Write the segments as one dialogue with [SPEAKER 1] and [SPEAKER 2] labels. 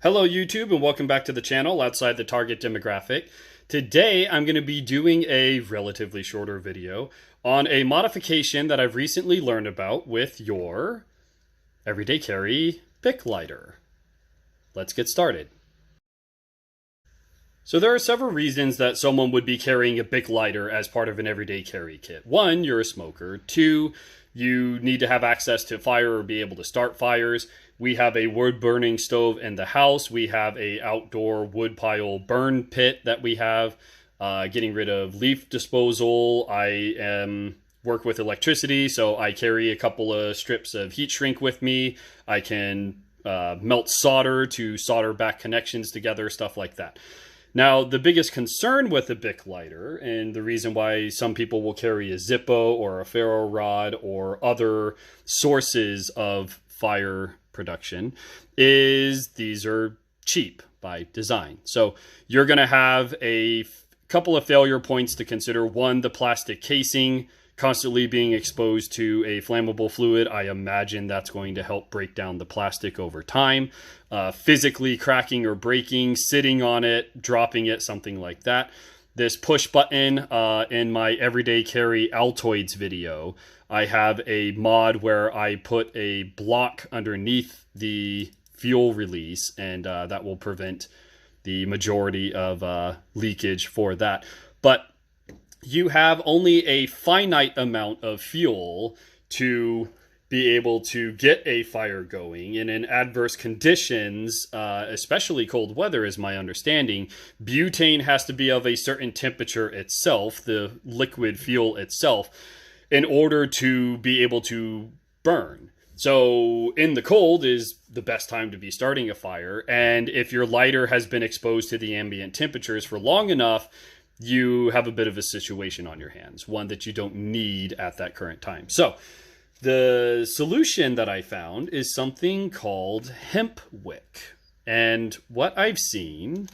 [SPEAKER 1] Hello YouTube and welcome back to the channel outside the target demographic. Today I'm going to be doing a relatively shorter video on a modification that I've recently learned about with your everyday carry BIC lighter. Let's get started. So there are several reasons that someone would be carrying a BIC lighter as part of an everyday carry kit. One, you're a smoker. Two, you need to have access to fire or be able to start fires. We have a wood burning stove in the house. We have a outdoor wood pile burn pit that we have. Getting rid of leaf disposal. I work with electricity, so I carry a couple of strips of heat shrink with me. I can melt solder to solder back connections together, stuff like that. Now, the biggest concern with a BIC lighter, and the reason why some people will carry a Zippo or a ferro rod or other sources of fire production, is these are cheap by design. So you're going to have a couple of failure points to consider. One, the plastic casing constantly being exposed to a flammable fluid. I imagine that's going to help break down the plastic over time. Physically cracking or breaking, sitting on it, dropping it, something like that. This push button in my everyday carry Altoids video, I have a mod where I put a block underneath the fuel release, and that will prevent the majority of leakage for that. But you have only a finite amount of fuel to be able to get a fire going. And in adverse conditions, especially cold weather is my understanding, butane has to be of a certain temperature itself, the liquid fuel itself, in order to be able to burn. So in the cold is the best time to be starting a fire. And if your lighter has been exposed to the ambient temperatures for long enough, you have a bit of a situation on your hands, one that you don't need at that current time. So the solution that I found is something called hemp wick. And what I've seen,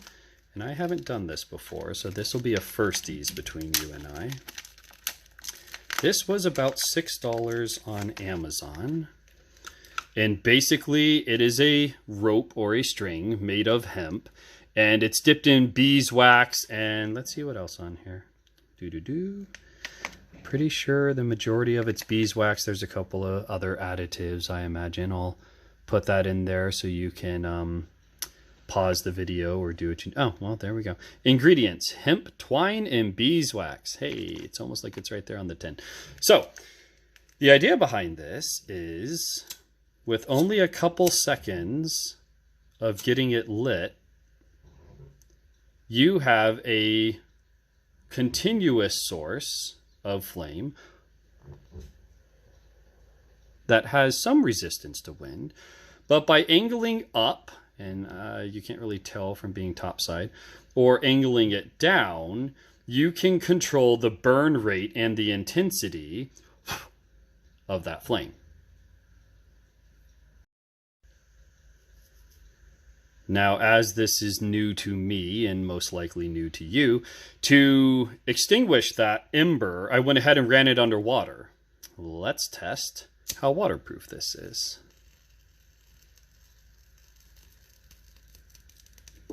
[SPEAKER 1] and I haven't done this before, so this will be a firsties between you and I. This was about $6 on Amazon. And basically it is a rope or a string made of hemp. And it's dipped in beeswax, and let's see what else on here. Pretty sure the majority of it's beeswax. There's a couple of other additives, I imagine. I'll put that in there so you can pause the video or do what you... Oh, well, there we go. Ingredients: hemp, twine, and beeswax. Hey, it's almost like it's right there on the tin. So, the idea behind this is, with only a couple seconds of getting it lit, you have a continuous source of flame that has some resistance to wind, but by angling up, and you can't really tell from being topside, or angling it down, you can control the burn rate and the intensity of that flame. Now, as this is new to me and most likely new to you, to extinguish that ember, I went ahead and ran it underwater. Let's test how waterproof this is.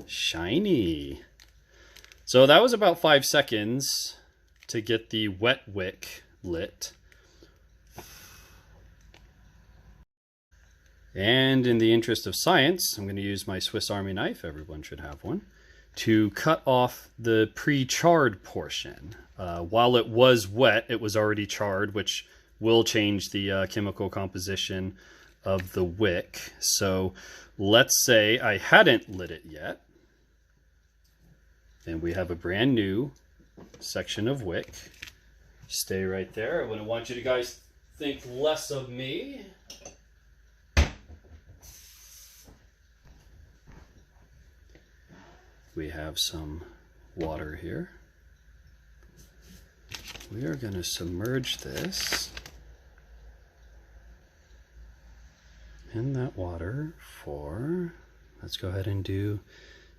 [SPEAKER 1] Shiny. So that was about 5 seconds to get the wet wick lit. And in the interest of science, I'm going to use my Swiss Army knife, everyone should have one, to cut off the pre-charred portion. While it was wet, it was already charred, which will change the chemical composition of the wick. So let's say I hadn't lit it yet, and we have a brand new section of wick. Stay right there. I wouldn't want you to guys think less of me. We have some water here. We are going to submerge this in that water for, let's go ahead and do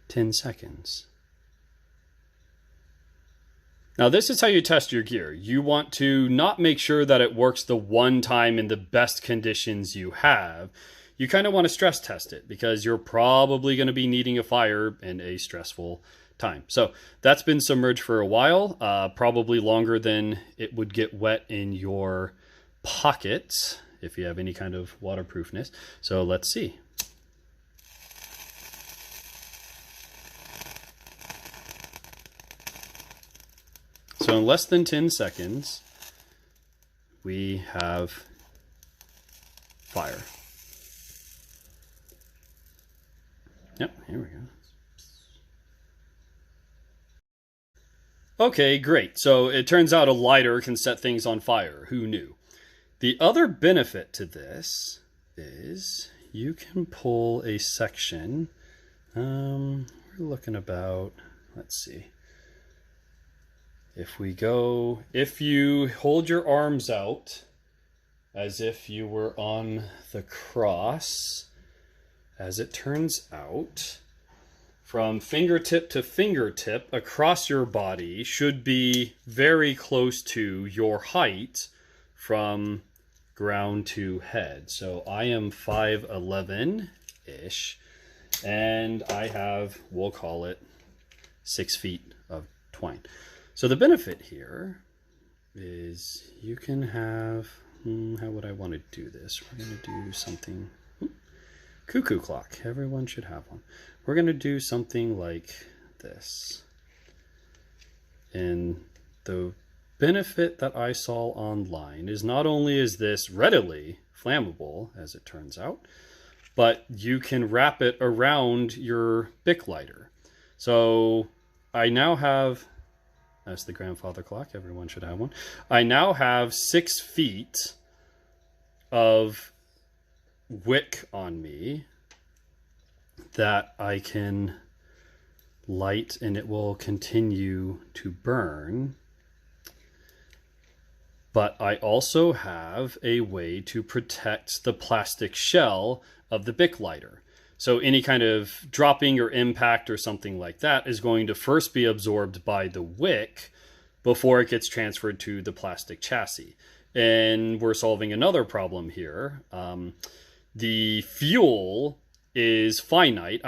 [SPEAKER 1] 10 seconds. Now this is how you test your gear. You want to not make sure that it works the one time in the best conditions you have. you kind of want to stress test it because you're probably going to be needing a fire in a stressful time. So that's been submerged for a while, probably longer than it would get wet in your pockets if you have any kind of waterproofness. So let's see. So in less than 10 seconds, we have fire. Yep, here we go. Okay, great. So it turns out a lighter can set things on fire. Who knew? The other benefit to this is you can pull a section. We're looking about, let's see. If you hold your arms out as if you were on the cross, as it turns out, from fingertip to fingertip across your body should be very close to your height from ground to head. So I am 5'11"-ish, and I have, we'll call it 6 feet of twine. So the benefit here is you can have, how would I want to do this? We're going to do something, cuckoo clock. Everyone should have one. We're going to do something like this. And the benefit that I saw online is not only is this readily flammable, as it turns out, but you can wrap it around your BIC lighter. So I now have, that's the grandfather clock, everyone should have one. I now have 6 feet of wick on me that I can light, and it will continue to burn. But I also have a way to protect the plastic shell of the BIC lighter. So any kind of dropping or impact or something like that is going to first be absorbed by the wick before it gets transferred to the plastic chassis. And we're solving another problem here. The fuel is finite.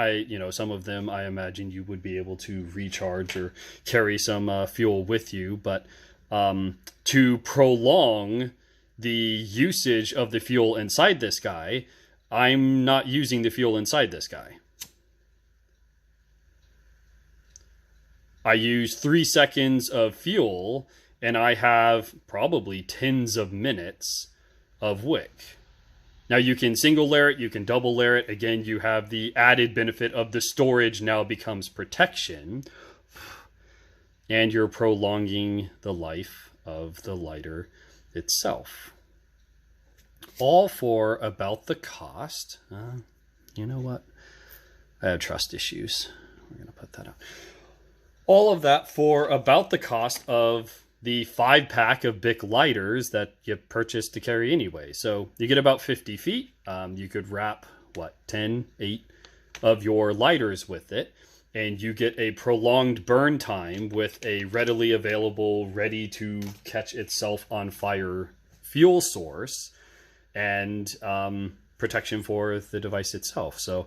[SPEAKER 1] Some of them, I imagine you would be able to recharge or carry some fuel with you, but to prolong the usage of the fuel inside this guy, I'm not using the fuel inside this guy. I use 3 seconds of fuel, and I have probably tens of minutes of wick. Now you can single layer it, you can double layer it. Again, you have the added benefit of the storage now becomes protection, and you're prolonging the life of the lighter itself. All for about the cost. You know what? I have trust issues. We're going to put that out. All of that for about the cost of the 5-pack of BIC lighters that you purchase to carry anyway. So you get about 50 feet. You could wrap, 8 of your lighters with it. And you get a prolonged burn time with a readily available, ready to catch itself on fire fuel source, and protection for the device itself. So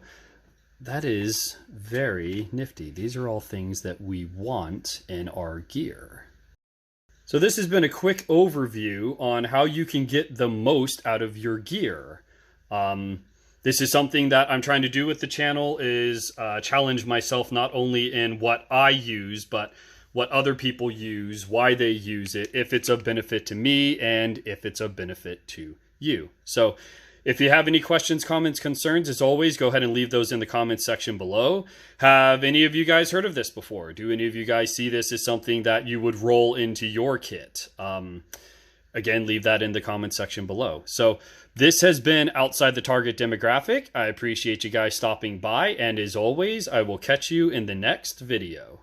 [SPEAKER 1] that is very nifty. These are all things that we want in our gear. So this has been a quick overview on how you can get the most out of your gear. This is something that I'm trying to do with the channel, is challenge myself not only in what I use, but what other people use, why they use it, if it's of benefit to me, and if it's of benefit to you. So if you have any questions, comments, concerns, as always, go ahead and leave those in the comments section below. Have any of you guys heard of this before? Do any of you guys see this as something that you would roll into your kit? Again, leave that in the comments section below. So this has been Outside the Target Demographic. I appreciate you guys stopping by, and as always, I will catch you in the next video.